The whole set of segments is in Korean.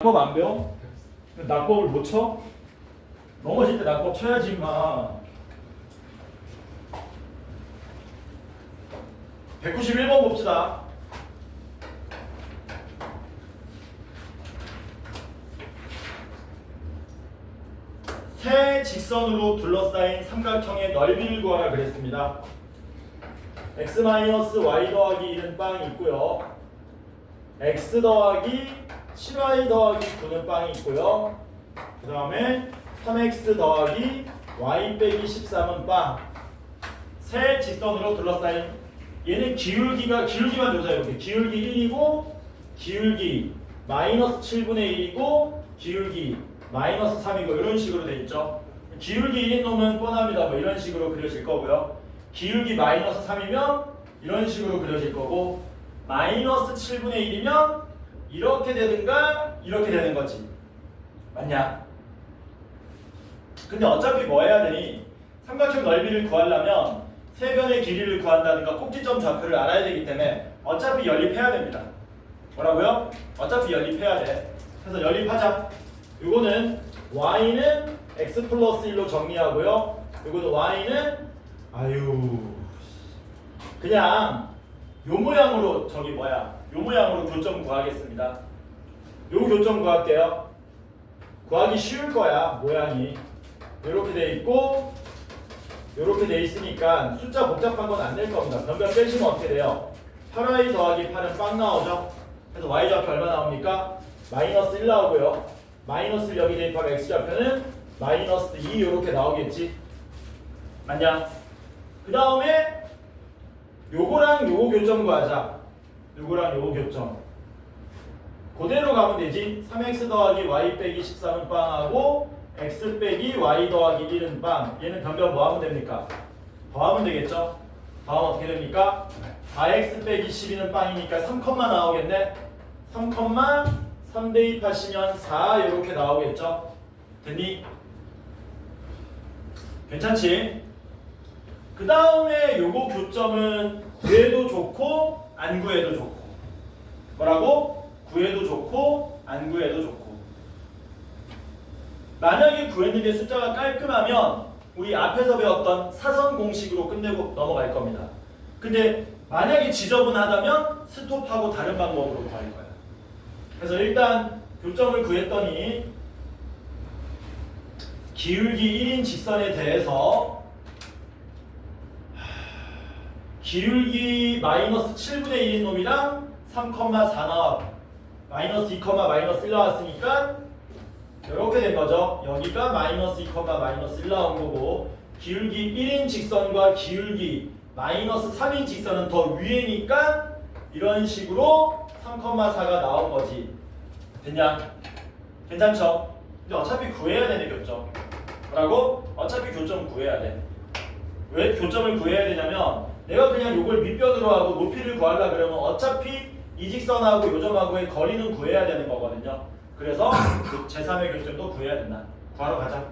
낙법 안 배워? 낙법을 못 쳐? 넘어질 때 낙법 쳐야지 임마. 191번 봅시다. 세 직선으로 둘러싸인 삼각형의 넓이를 구하라 그랬습니다. x y 더하기 1은 빵이 있고요. x 더하기 7y 더하기 9는 빵이 있고요. 그 다음에 3x 더하기 y 빼기 13은 빵. 세 직선으로 둘러싸인, 얘는 기울기만 조사해요. 기울기 1이고 기울기 마이너스 7분의 1이고 기울기 마이너스 3이고 이런 식으로 돼 있죠. 기울기 1인 놈은 뻔합니다. 뭐 이런 식으로 그려질 거고요. 기울기 마이너스 3이면 이런 식으로 그려질 거고, 마이너스 7분의 1이면 이렇게 되든가 이렇게 되는 거지. 맞냐? 근데 어차피 뭐 해야 되니? 삼각형 넓이를 구하려면 세 변의 길이를 구한다든가 꼭지점 좌표를 알아야 되기 때문에 어차피 연립해야 됩니다. 뭐라고요? 어차피 연립해야 돼. 그래서 연립하자. 요거는 y는 x 플러스 1로 정리하고요. 요거는 y는 그냥 요 모양으로 요 모양으로 교점 구하겠습니다. 요 교점 구할게요. 구하기 쉬울 거야. 모양이 이렇게 돼 있고 이렇게 돼 있으니까 숫자 복잡한 건 안 될 겁니다. 변변 빼시면 어떻게 돼요? 8y 더하기 8은 빵 나오죠. 그래서 y 좌표 얼마 나옵니까? 마이너스 1 나오고요. 마이너스 1 여기 대입하면 x 좌표는 마이너스 2 이렇게 나오겠지. 맞냐? 그 다음에 요거랑 요거 교점 구하자. 요거랑 요거 교점 그대로 가면 되지. 3x 더하기 y 빼기 13은 빵하고 x 빼기 y 더하기 1은 빵. 얘는 변변 뭐 하면 됩니까? 더하면 되겠죠? 더하면 어떻게 됩니까? 4x 빼기 12는 빵이니까 3, 나오겠네. 3 대입하시면 4 이렇게 나오겠죠? 됐니? 괜찮지? 그 다음에 요거 교점은 구해도 좋고 안 구해도 좋고. 뭐라고? 구해도 좋고 안 구해도 좋고. 만약에 구했는데 숫자가 깔끔하면 우리 앞에서 배웠던 사선 공식으로 끝내고 넘어갈 겁니다. 근데 만약에 지저분하다면 스톱하고 다른 방법으로 구할 거야. 그래서 일단 교점을 구했더니 기울기 1인 직선에 대해서 기울기 마이너스 7분의 1인 놈이랑 3,4 나와 마이너스 2, 마이너스 1 나왔으니까 이렇게 된 거죠. 여기가 마이너스 2, 마이너스 1 나온 거고, 기울기 1인 직선과 기울기 마이너스 3인 직선은 더 위에니까 이런 식으로 3,4가 나온 거지. 됐냐? 괜찮죠? 근데 어차피 구해야 되네, 교점. 뭐라고? 어차피 교점 구해야 돼. 왜 교점을 구해야 되냐면 내가 그냥 요걸 밑변으로 하고 높이를 구하려 그러면 어차피 이 직선하고 요 점하고의 거리는 구해야 되는 거거든요. 그래서 제3의 교점도 구해야 된다. 구하러 가자.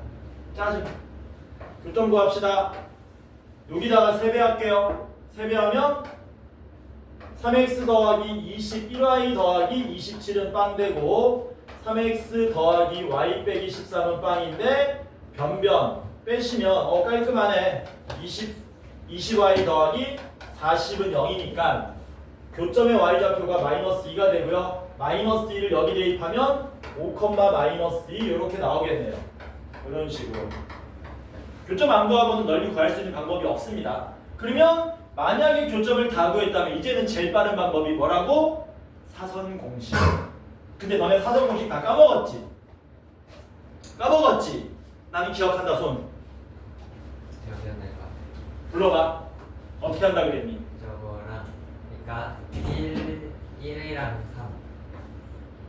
짜증. 교점 구합시다. 여기다가 3배 할게요. 3배 하면 3x 더하기 21y 더하기 27은 빵 되고 3x 더하기 y 빼기 13은 빵인데 변변 빼시면 깔끔하네. 20y 더하기 40은 0이니까 교점의 y좌표가 마이너스 2가 되고요. 마이너스 2를 여기 대입하면 5, 마이너스 2 이렇게 나오겠네요. 이런 식으로. 교점 안 구하고는 넓이 구할 수 있는 방법이 없습니다. 그러면 만약에 교점을 다 구했다면 이제는 제일 빠른 방법이 뭐라고? 사선 공식. 근데 너네 사선 공식 다 까먹었지? 까먹었지? 나는 기억한다. 손 불러봐. 어떻게 한다 그랬니? 저거랑 그러니까 1이랑 3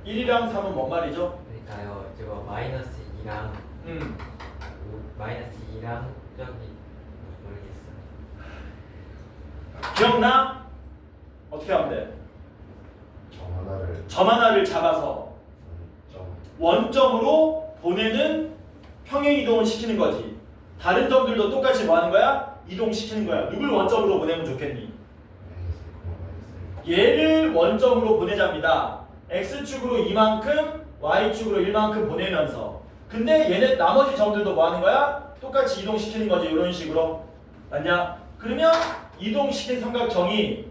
1이랑 3은 뭔 말이죠? 그러니까요. 저거 마이너스 2랑 마이너스 2랑 저기 모르겠어요. 기억나? 어떻게 하면 돼? 점 하나를 잡아서 원점으로 보내는 평행 이동을 시키는 거지. 다른 점들도 똑같이 뭐 하는 거야? 이동시키는 거야. 누굴 원점으로 보내면 좋겠니? 얘를 원점으로 보내자입니다. x축으로 이만큼, y축으로 1만큼 보내면서 근데 얘네 나머지 점들도 뭐 하는 거야? 똑같이 이동시키는 거지 이런 식으로 맞냐? 그러면 이동시킨 삼각형이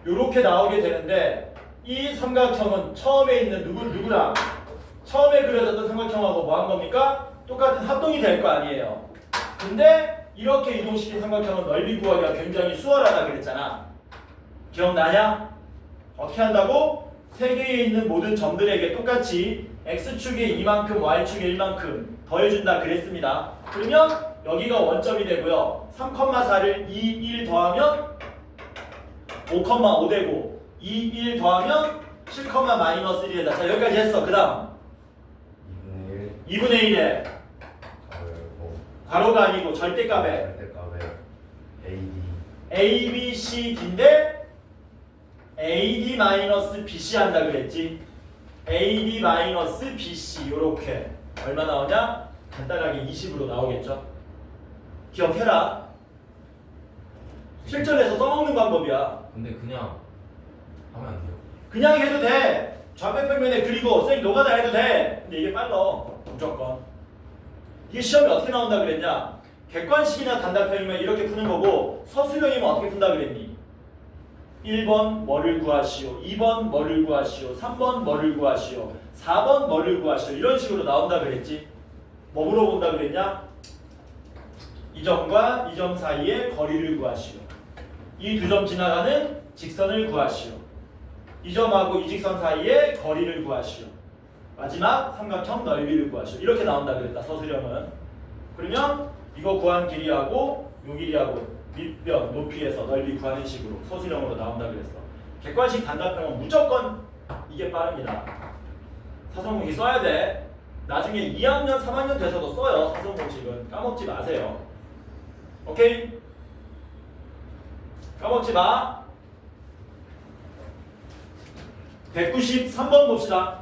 이렇게 나오게 되는데 이 삼각형은 처음에 있는 누구랑 처음에 그려졌던 삼각형하고 뭐 한 겁니까? 똑같은 합동이 될 거 아니에요. 근데 이렇게 이동시킨 삼각형은 넓이 구하기가 굉장히 수월하다 그랬잖아. 기억나냐? 어떻게 한다고? 세 개에 있는 모든 점들에게 똑같이 x축에 이만큼 y축에 1만큼 더해준다 그랬습니다. 그러면 여기가 원점이 되고요. 3,4를 2, 1 더하면 5,5 되고 2, 1 더하면 7, 마이너스 1이다. 자 여기까지 했어. 그 다음 2분의 1에 괄호가 아니고 절대값에 A, B, C, D인데 AD 마이너스 BC 한다 그랬지. AD 마이너스 BC 요렇게 얼마 나오냐? 간단하게 20으로 나오겠죠. 기억해라. 실전에서 써먹는 방법이야. 근데 그냥 하면 안 돼요. 그냥 해도 돼. 좌표평면에 그리고 쌩 노가다 해도 돼. 근데 이게 빨라 무조건. 이게 시험에 어떻게 나온다 그랬냐? 객관식이나 단답형이면 이렇게 푸는 거고 서술형이면 어떻게 푼다 그랬니? 1번 뭐를 구하시오, 2번 뭐를 구하시오, 3번 뭐를 구하시오, 4번 뭐를 구하시오 이런 식으로 나온다 그랬지. 뭐 물어본다 그랬냐? 이 점과 이 점 사이의 거리를 구하시오. 이 두 점 지나가는 직선을 구하시오. 이 점하고 이 직선 사이의 거리를 구하시오. 마지막 삼각형 넓이를 구하시오. 이렇게 나온다 그랬다 서술형은. 그러면 이거 구한 길이하고 요 길이하고 밑변 높이에서 넓이 구하는 식으로 서술형으로 나온다 그랬어. 객관식 단답형은 무조건 이게 빠릅니다. 사선공식 써야 돼. 나중에 2학년 3학년 돼서도 써요. 사선공식은 까먹지 마세요. 오케이? 까먹지 마. 193번 봅시다.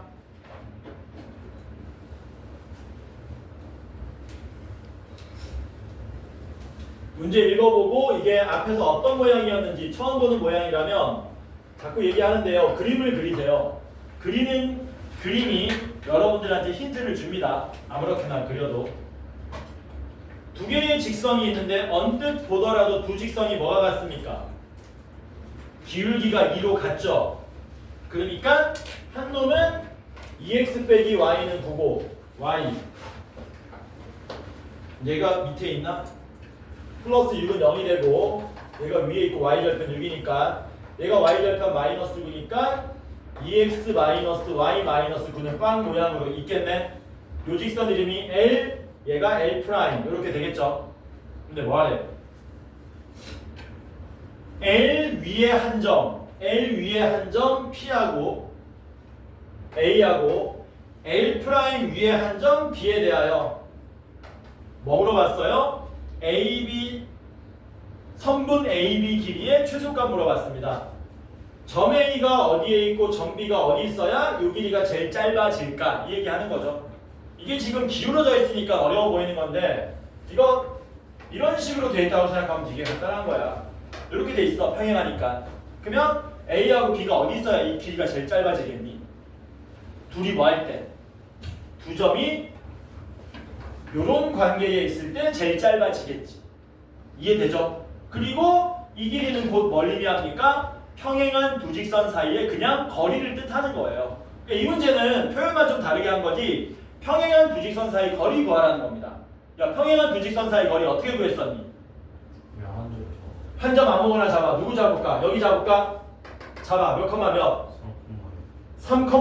문제 읽어보고 이게 앞에서 어떤 모양이었는지 처음 보는 모양이라면 자꾸 얘기하는데요. 그림을 그리세요. 그림이 여러분들한테 힌트를 줍니다. 아무렇게나 그려도. 두 개의 직선이 있는데 언뜻 보더라도 두 직선이 뭐가 같습니까? 기울기가 2로 같죠? 그러니까 한 놈은 2x 빼기 y는 9고 y 얘가 밑에 있나? 플러스 6은 0이 되고 얘가 위에 있고 y절편 6이니까 얘가 y절편 마이너스 9니까 2x 마이너스 y 마이너스 9는 빵 모양으로 있겠네. 요 직선 이름이 L 얘가 L 프라임 이렇게 되겠죠. 근데 뭐하래? L 위에 한 점 P하고 A하고 L 프라임 위에 한 점 B에 대하여 뭐 물어봤어요? AB 선분 AB 길이의 최소값 물어봤습니다. 점 A가 어디에 있고 점 B가 어디 있어야 이 길이가 제일 짧아질까 이 얘기하는 거죠. 이게 지금 기울어져 있으니까 어려워 보이는 건데 이거 이런 식으로 돼 있다고 생각하면 되게 간단한 거야. 이렇게 돼 있어 평행하니까. 그러면 A하고 B가 어디 있어야 이 길이가 제일 짧아지겠니? 둘이 뭐 할 때? 두 점이 요런 관계에 있을 때 제일 짧아지겠지. 이해되죠? 그리고 이 길이는 곧 뭘 의미합니까? 평행한 두 직선 사이에 그냥 거리를 뜻하는 거예요. 그러니까 이 문제는 표현만 좀 다르게 한 거지 평행한 두 직선 사이 거리 구하라는 겁니다. 야 평행한 두 직선 사이 거리 어떻게 구했었니? 한 점 아무거나 잡아. 누구 잡을까? 여기 잡을까? 잡아. 몇 컴마 몇? 3,0.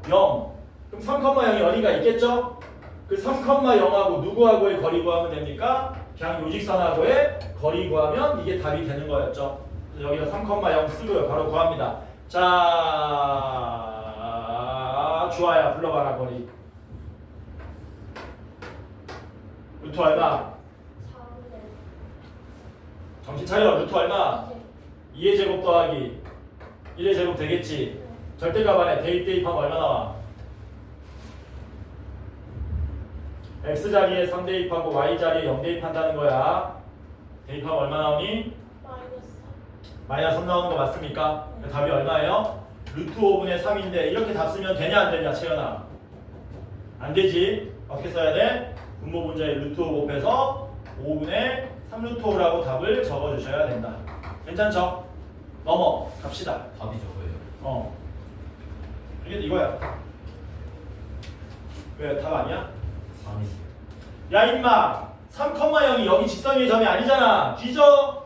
그럼 3,0이 어디가 있겠죠? 그 3,0하고 누구하고의 거리 구하면 됩니까? 그냥 요직선하고의 거리 구하면 이게 답이 되는 거였죠. 그래서 여기다 3,0 쓰고요. 바로 구합니다. 자, 주아야 불러봐라 거리. 루트 얼마? 정신 차려. 루트 얼마? 2의 제곱 더하기 1의 제곱 되겠지. 절대값 안에 대입하면 얼마 나와? x자리에 3 대입하고 y자리에 0 대입한다는 거야. 대입하면 얼마 나오니? 마이너스 3 나오는 거 맞습니까? 답이 얼마예요? 루트 5분의 3인데 이렇게 답 쓰면 되냐 안 되냐 채연아? 안 되지. 어떻게 써야 돼? 분모 분자에 루트 5 곱해서 5분의 3루트 5라고 답을 적어주셔야 된다. 괜찮죠? 넘어갑시다. 답이 저거예요. 이게 이거야. 왜 답 아니야? 아니. 야 임마 3,0이 여기 직선 위의 점이 아니잖아. 뒤져.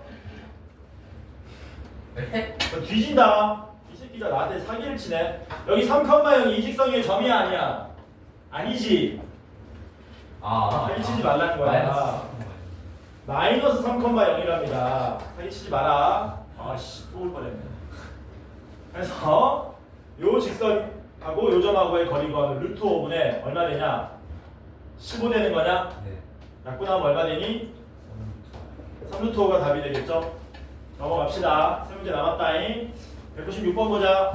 에? 너 뒤진다. 이 새끼가 나한테 사기를 치네. 여기 3,0이 이 직선 위의 점이 아니야. 아니지. 사기치지 말라는 거야. 마이너스 3,0이랍니다. 사기치지 마라. 아씨 또 올 뻔했네. 그래서 요 직선하고 요 점하고의 거리 구하면 루트 5분의 얼마 되냐? 15 되는 거냐? 네. 약분하면 얼마 되니? 3루트 5가 답이 되겠죠? 넘어갑시다. 세 문제 남았다잉. 196번 보자.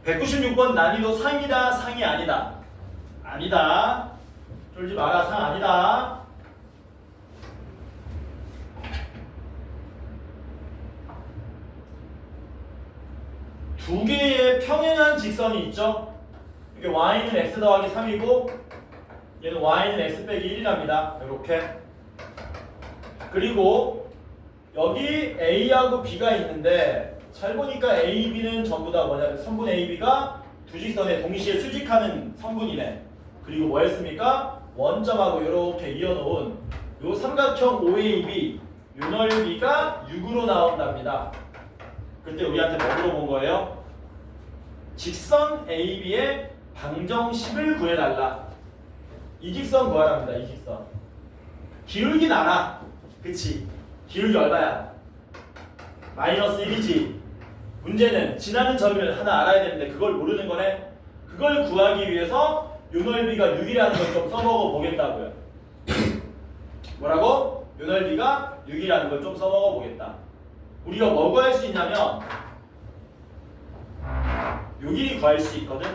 (196번) 난이도 상이다 상이 아니다. 아니다. 쫄지 마라. 상 아니다. 두 개의 평행한 직선이 있죠. 이게 y는 x 더하기 3이고 얘는 y는 x 빼기 1이랍니다. 이렇게. 그리고 여기 a하고 b가 있는데 잘 보니까 a, b는 전부 다 뭐냐면 선분 a, b가 두 직선에 동시에 수직하는 선분이네. 그리고 뭐였습니까? 원점하고 이렇게 이어놓은 요 삼각형 OAB 요 넓이가 6으로 나온답니다. 그때 우리한테 뭐 물어본 거예요? 직선 AB의 방정식을 구해달라. 이 직선 구하랍니다. 이 직선. 기울기는 알아. 그치? 기울기 얼마야? 마이너스 1이지. 문제는 지나는 점을 하나 알아야 되는데 그걸 모르는 거네. 그걸 구하기 위해서 요 넓이가 6이라는 걸 좀 써먹어 보겠다고요. 뭐라고? 요 넓이가 6이라는 걸 좀 써먹어 보겠다. 우리가 뭐 구할 수 있냐면 요 길이 구할 수 있거든.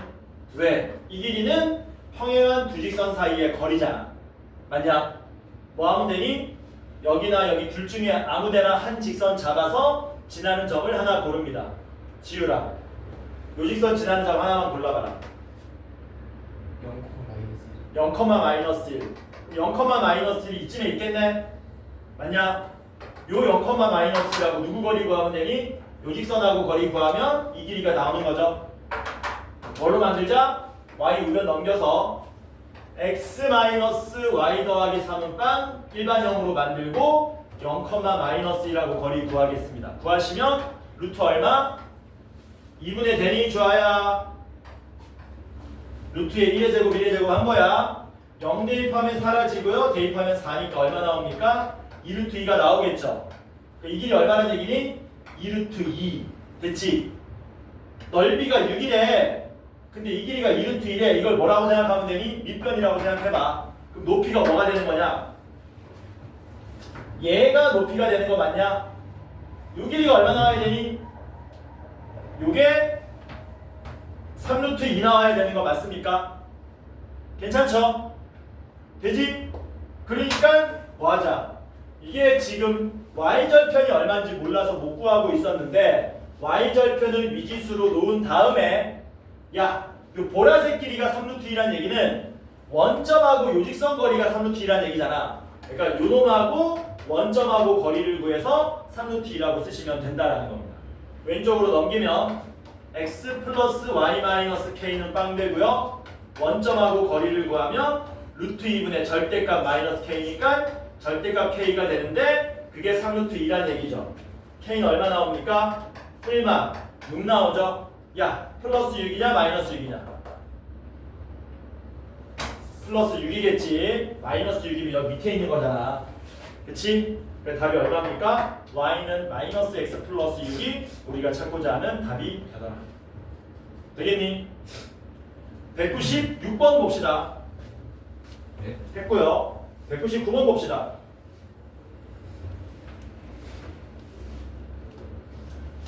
왜? 이 길이는 평행한 두 직선 사이의 거리잖아. 맞냐? 뭐 하면 되니? 여기나 여기 둘 중에 아무데나 한 직선 잡아서 지나는 점을 하나 고릅니다. 지우라. 요 직선 지나는 점 하나만 골라봐라. 0, 마이너스 1. 0, 마이너스 1이 이쯤에 있겠네? 맞냐? 요 0, 마이너스 1하고 누구 거리 구하면 되니? 요 직선하고 거리 구하면 이 길이가 나오는 거죠. 뭐로 만들자? y 우변 넘겨서 x 마이너스 y 더하기 3은 빵 일반형으로 만들고 0, 마이너스 1하고 거리 구하겠습니다. 구하시면 루트 얼마? 2분의 대니 좋아야. 루트에 1의 제곱 1의 제곱 한 거야. 0 대입하면 사라지고요. 대입하면 4니까 얼마 나옵니까? 2루트 2가 나오겠죠. 이 길이 얼마나 얘기니? 2루트 2. 됐지? 넓이가 6이래. 근데 이 길이가 2루트 1에 이걸 뭐라고 생각하면 되니? 밑변이라고 생각해봐. 그럼 높이가 뭐가 되는 거냐? 얘가 높이가 되는 거 맞냐? 요 길이가 얼마 나와야 되니? 요게 3루트 2 나와야 되는 거 맞습니까? 괜찮죠? 되지? 그러니까 뭐하자? 이게 지금 y절편이 얼마인지 몰라서 못 구하고 있었는데 y절편을 미지수로 놓은 다음에 야, 요 보라색 길이가 3루트 2라는 얘기는 원점하고 요직선 거리가 3루트 2라는 얘기잖아. 그러니까 요놈하고 원점하고 거리를 구해서 3루트 2라고 쓰시면 된다라는 겁니다. 왼쪽으로 넘기면 x 플러스 y 마이너스 k는 빵 되고요. 원점하고 거리를 구하면 루트 2분의 절대값 마이너스 k니까 절대값 k가 되는데 그게 3루트 2라는 얘기죠. k는 얼마 나옵니까? 설마 6 나오죠? 야, 플러스 6이냐 마이너스 6이냐? 플러스 6이겠지. 마이너스 6이면 여기 밑에 있는 거잖아. 그치? 그래서 답이 얼마입니까? y는 마이너스 x 플러스 6이 우리가 찾고자 하는 답이 되더라. 되겠니? 196번 봅시다. 네? 했고요. 199번 봅시다.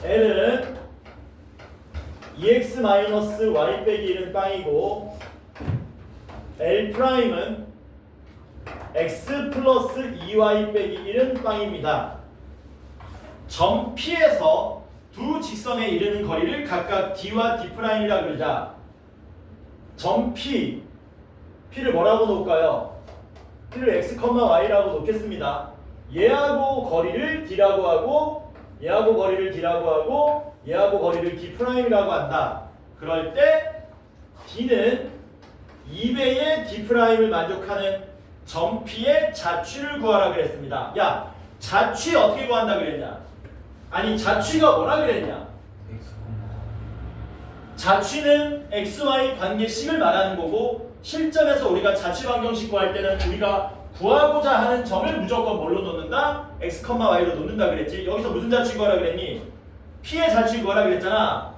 L은 2x-y 빼기 1은 빵이고 L'은 x 플러스 2y 빼기 1은 빵입니다. 점 P에서 두 직선에 이르는 거리를 각각 D와 D'이라 그러자. 점 P, P를 뭐라고 놓을까요? P를 X, Y라고 놓겠습니다. 얘하고 거리를 D라고 하고 얘하고 거리를 D라고 하고 얘하고 거리를 D'이라고 한다. 그럴 때 D는 2배의 D'를 만족하는 점 P의 자취를 구하라 그랬습니다. 야, 자취 어떻게 구한다 그랬냐? 아니, 자취가 뭐라 그랬냐? X, 자취는 XY 관계식을 말하는 거고 실전에서 우리가 자취 방정식 구할 때는 우리가 구하고자 하는 점을 무조건 뭘로 놓는다? X, Y로 놓는다 그랬지. 여기서 무슨 자취 구하라 그랬니? P의 자취 구하라 그랬잖아.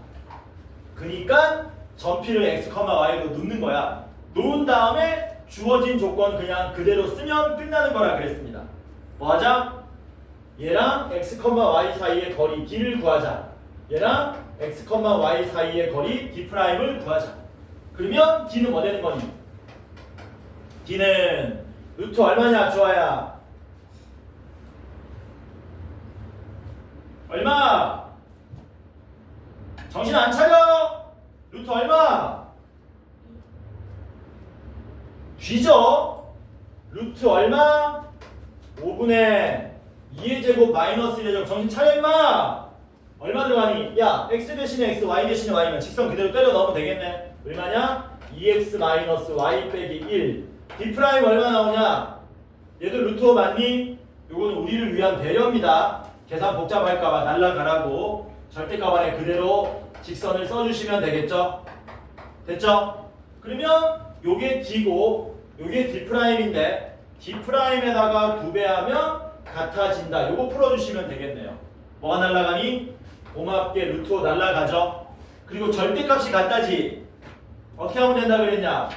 그러니까 점 P를 X, Y로 놓는 거야. 놓은 다음에 주어진 조건 그냥 그대로 쓰면 끝나는 거라 그랬습니다. 뭐 하자? 얘랑 X, Y 사이의 거리 D를 구하자. 얘랑 X, Y 사이의 거리 D'를 구하자. 그러면 D는 뭐 되는 거니? D는 루트 얼마냐 주아야? 얼마? 정신 안 차려? 루트 얼마? 뒤져? 루트 얼마? 5분의 2의 제곱 마이너스 1의 제곱. 정신 차려 임마! 얼마 들어가니? 야, x 대신에 x, y 대신에 y면 직선 그대로 때려 넣으면 되겠네. 얼마냐? 2x 마이너스 y 빼기 1. d 프라임 얼마 나오냐? 얘들 루트 5 맞니? 요거는 우리를 위한 배려입니다. 계산 복잡할까봐 날라가라고. 절대값 안에 그대로 직선을 써주시면 되겠죠? 됐죠? 그러면 요게 d고 요게 d 프라임인데 d 프라임에다가 2배하면 같아진다. 요거 풀어주시면 되겠네요. 뭐가 날라가니? 고맙게 루트 5 날라가죠. 그리고 절대값이 같다지. 어떻게 하면 된다 그랬냐?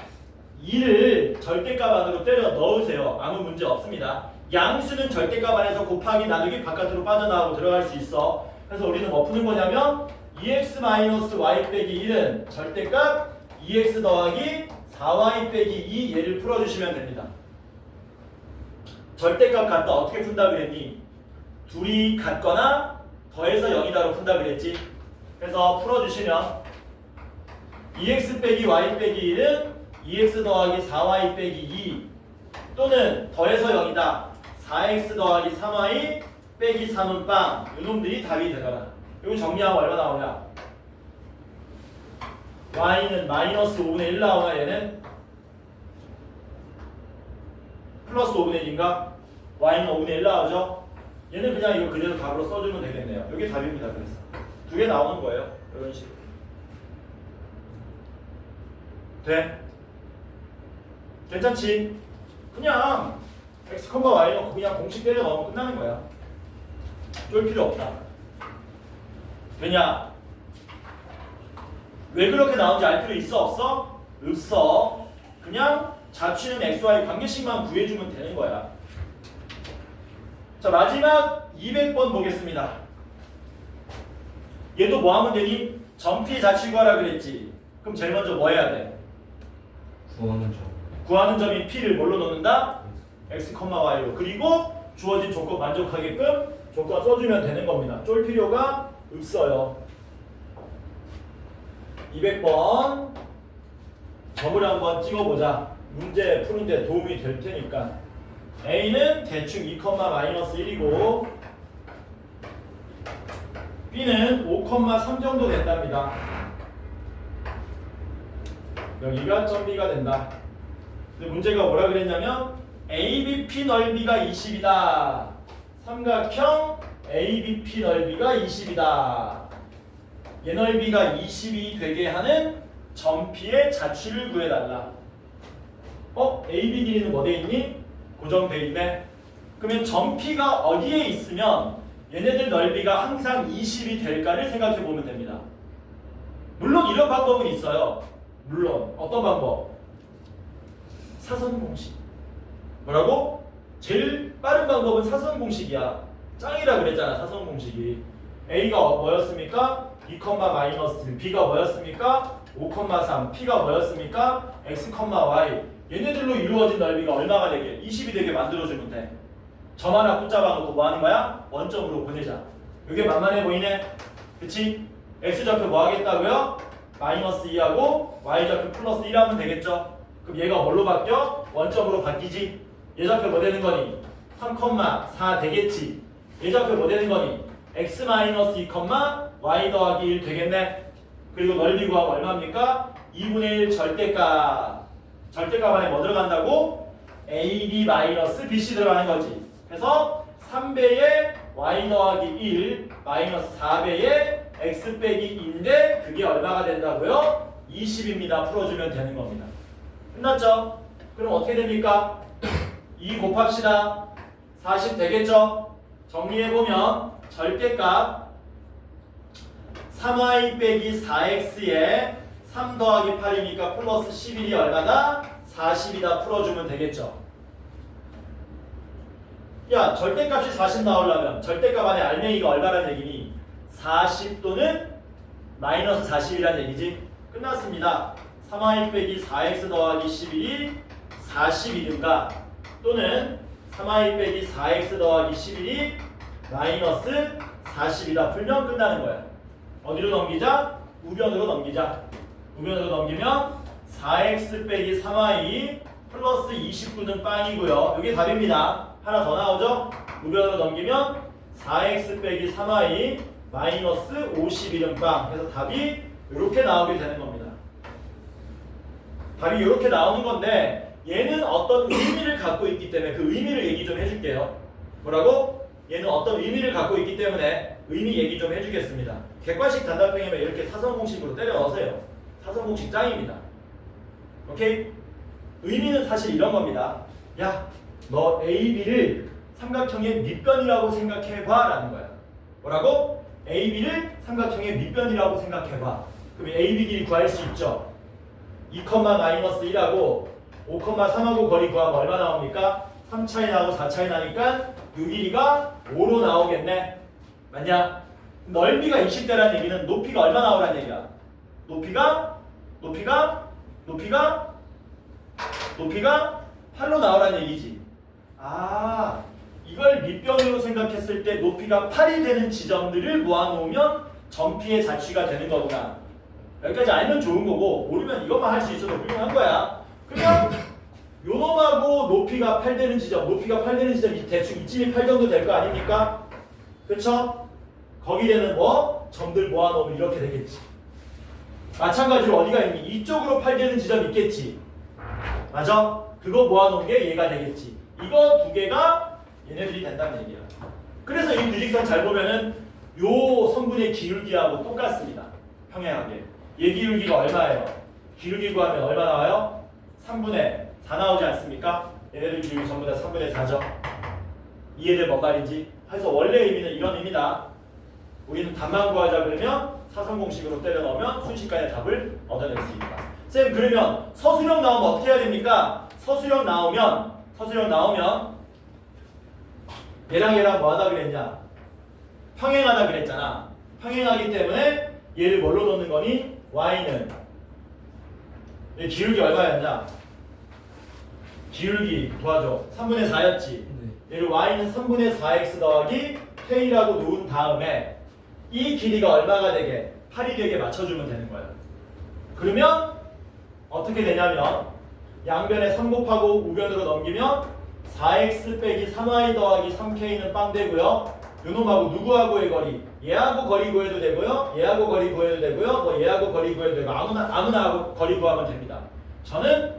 2를 절대값 안으로 때려 넣으세요. 아무 문제 없습니다. 양수는 절대값 안에서 곱하기 나누기 바깥으로 빠져나오고 들어갈 수 있어. 그래서 우리는 뭐 푸는 거냐면 2x-y 빼기 1은 절대값 2x 더하기 4y 빼기 2 얘를 풀어주시면 됩니다. 절대값 같다. 어떻게 푼다 그랬니? 둘이 같거나 더해서 0이다로 푼다 그랬지. 그래서 풀어주시면 2x 빼기 y 빼기 1은 2x 더하기 4y 빼기 2 또는 더해서 0이다. 4x 더하기 3y 빼기 3은 빵. 이놈들이 답이 되더라. 이거 정리하면 얼마 나오냐? y는 마이너스 5분의 1 나오나 얘는? 플러스 5분의 1인가? y는 5분의 1 나오죠? 얘는 그냥 이거 그대로 답으로 써주면 되겠네요. 이게 답입니다. 그래서 두 개 나오는 거예요. 이런 식으로. 돼? 괜찮지? 그냥 x, y 넣고 그냥 공식 때려 넣으면 끝나는 거야. 쫄 필요 없다. 왜냐? 왜 그렇게 나온지 알 필요 있어? 없어? 없어. 그냥 자취는 xy 관계식만 구해주면 되는 거야. 자, 마지막 200번 보겠습니다. 얘도 뭐 하면 되니? 점 P의 자취 구하라 그랬지. 그럼 제일 먼저 뭐 해야 돼? 구하는 점. 구하는 점인 P를 뭘로 넣는다? x, y로. 그리고 주어진 조건 만족하게끔 조건 써주면 되는 겁니다. 쫄 필요가 없어요. 200번 점을 한번 찍어보자. 문제 푸는데 도움이 될 테니까. A는 대충 2,-1이고 B는 5,3 정도 된답니다. 여기가 점 B가 된다. 근데 문제가 뭐라 그랬냐면 ABP 넓이가 20이다. 삼각형 ABP 넓이가 20이다. 얘 넓이가 20이 되게 하는 점 P의 자취를 구해달라. AB 길이는 뭐 돼 있니? 고정돼 있네. 그러면 점 P가 어디에 있으면 얘네들 넓이가 항상 20이 될까를 생각해 보면 됩니다. 물론 이런 방법은 있어요. 물론 어떤 방법? 사선 공식. 뭐라고? 제일 빠른 방법은 사선 공식이야. 짱이라 그랬잖아. 사선 공식이. A가 뭐였습니까? 2, B가 뭐였습니까? 5,3 P가 뭐였습니까? X, Y 얘네들로 이루어진 넓이가 얼마가 되게? 20이 되게 만들어주면 돼. 점 하나 붙잡아 놓고 뭐 하는 거야? 원점으로 보내자. 이게 만만해 보이네? 그치? x좌표 뭐 하겠다고요? 마이너스 2하고 y좌표 플러스 1 하면 되겠죠? 그럼 얘가 뭘로 바뀌어? 원점으로 바뀌지? 얘좌표 뭐 되는 거니? 3,4 되겠지? 얘좌표 뭐 되는 거니? x 마이너스 2, y 더하기 1 되겠네? 그리고 넓이 구하면 얼마입니까? 2분의 1 절대값. 절대값 안에 뭐 들어간다고? ab 마이너스 bc 들어가는 거지. 그래서 3배의 y 더하기 1 마이너스 4배의 x 빼기 2인데 그게 얼마가 된다고요? 20입니다. 풀어주면 되는 겁니다. 끝났죠? 그럼 어떻게 됩니까? 2 곱합시다. 40 되겠죠? 정리해보면 절대값 3y 빼기 4x에 3 더하기 8이니까 플러스 11이 얼마다? 40이다 풀어주면 되겠죠? 야, 절대값이 40 나오려면 절대값 안에 알맹이가 얼마란 얘기니? 40 또는 마이너스 40이란 얘기지? 끝났습니다. 3y 빼기 4x 더하기 11이 40이든가 또는 3y 빼기 4x 더하기 11이 마이너스 40이다 풀면 끝나는 거야. 어디로 넘기자? 우변으로 넘기자. 우변으로 넘기면 4x 빼기 3y 플러스 29는 빵이고요. 이게 답입니다. 하나 더 나오죠? 우변으로 넘기면 4x 빼기 3y 마이너스 51은 빵. 그래서 답이 이렇게 나오게 되는 겁니다. 답이 이렇게 나오는 건데 얘는 어떤 의미를 갖고 있기 때문에 그 의미를 얘기 좀 해줄게요. 뭐라고? 얘는 어떤 의미를 갖고 있기 때문에 의미 얘기 좀 해주겠습니다. 객관식 단답형이면 이렇게 사선공식으로 때려 넣으세요. 사선공식 짱입니다. 오케이? 의미는 사실 이런 겁니다. 야, 너 AB를 삼각형의 밑변이라고 생각해봐 라는 거야. 뭐라고? AB를 삼각형의 밑변이라고 생각해봐. 그럼 AB 길이 구할 수 있죠. 2, 마이너스 1하고 5, 3하고 거리 구하면 얼마 나옵니까? 3 차이 나고 4 차이 나니까 요 길이가 5로 나오겠네. 맞냐? 넓이가 20대라는 얘기는 높이가 얼마 나오라는 얘기야? 높이가 8로 나오라는 얘기지. 아, 이걸 밑변으로 생각했을 때 높이가 8이 되는 지점들을 모아놓으면 점피의 자취가 되는 거구나. 여기까지 알면 좋은 거고 모르면 이것만 할 수 있어도 훌륭한 거야. 그냥 요놈하고 높이가 8 되는 지점, 높이가 8 되는 지점이 대충 이쯤이 8 정도 될 거 아닙니까? 그쵸? 거기 되는 뭐? 점들 모아놓으면 이렇게 되겠지. 마찬가지로 어디가 있니? 이쪽으로 8 되는 지점 있겠지. 맞아? 그거 모아놓은 게 얘가 되겠지. 이거 두 개가 얘네들이 된다는 얘기야. 그래서 이 규직선 잘 보면은 요 성분의 기울기하고 똑같습니다. 평행하게. 얘 기울기가 얼마예요? 기울기 구하면 얼마 나와요? 3분의 4 나오지 않습니까? 얘네들 기울기 전부 다 3분의 4죠. 이해될 뭔 말인지? 그래서 원래 의미는 이런 의미다. 우리는 답만 구하자 그러면 사선공식으로 때려 넣으면 순식간에 답을 얻어낼 수 있다. 쌤, 그러면 서술형 나오면 어떻게 해야 됩니까? 서술형 나오면 얘랑 뭐 하다 그랬냐? 평행하다 그랬잖아. 평행하기 때문에 얘를 뭘로 넣는 거니? y는 얘 기울기 얼마였냐? 기울기 도와줘. 3분의 4였지. 얘를 y는 3분의 4x 더하기 k라고 놓은 다음에 이 길이가 얼마가 되게? 8이 되게 맞춰주면 되는 거야. 그러면 어떻게 되냐면 양변에 3 곱하고 우변으로 넘기면 4x 빼기 3y 더하기 3k는 빵 되고요. 요놈하고 누구하고의 거리? 얘하고 거리 구해도 되고요. 얘하고 거리 구해도 되고요. 뭐 얘하고 거리 구해도 되고 아무나 하고 거리 구하면 됩니다. 저는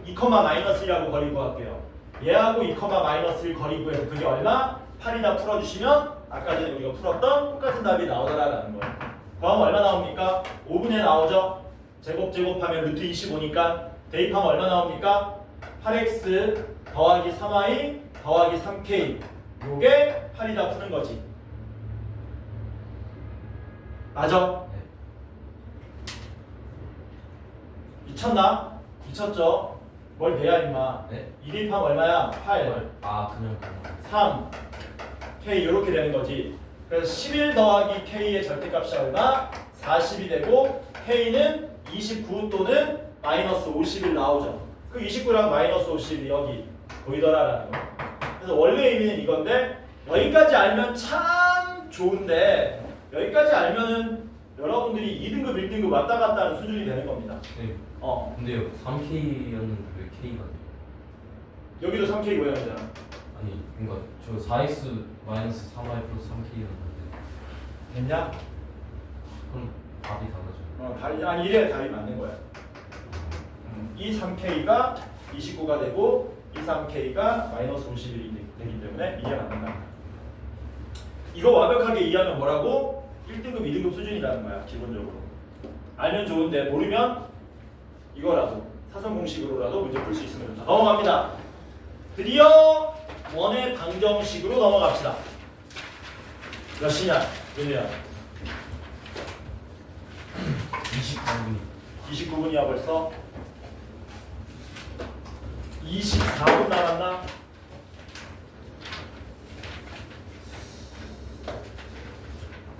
2, 마이너스 1하고 거리 구할게요. 얘하고 2, 마이너스 1 거리 구해서 그게 얼마? 8이나 풀어주시면 아까 전에 우리가 풀었던 똑같은 답이 나오더라라는 거예요. 그럼 얼마 나옵니까? 5분의 나오죠? 제곱하면 루트 25니까 대입하면 얼마 나옵니까? 8x 더하기 3y 더하기 3k 요게 8이다 푸는 거지. 맞아? 미쳤나? 미쳤죠? 뭘 배야 임마. 네? 2 대입하면 얼마야? 8 그냥 3 k 요렇게 되는 거지. 그래서 11 더하기 k의 절대값이 얼마? 40이 되고 k는 29 또는 마이너스 51 나오죠. 그 29랑 마이너스 51이 여기 보이더라라는 거. 그래서 원래 의미는 이건데 여기까지 알면 참 좋은데 여기까지 알면은 여러분들이 2등급, 1등급 왔다 갔다 하는 수준이 되는 겁니다. 네. 근데요 3K였는데 왜 K가 돼요? 여기도 3K 모양이잖아. 아니 그러니까 저 4x 마이너스 3y 플러스 3K였는데 됐냐? 그럼 답이 다르죠. 아니 이래 답이 맞는 거야. 이 3K가 29가 되고 이 3K가 마이너스 51이 되기 때문에 이게 맞는다. 이거 완벽하게 이해하면 뭐라고? 1등급, 2등급 수준이라는 거야 기본적으로. 알면 좋은데 모르면 이거라도 사선 공식으로라도 문제 풀 수 있으면 좋다. 넘어갑니다. 드디어 원의 방정식으로 넘어갑시다. 몇 시냐? 윤희야. 29분 29분이야 벌써. 24분 남았나?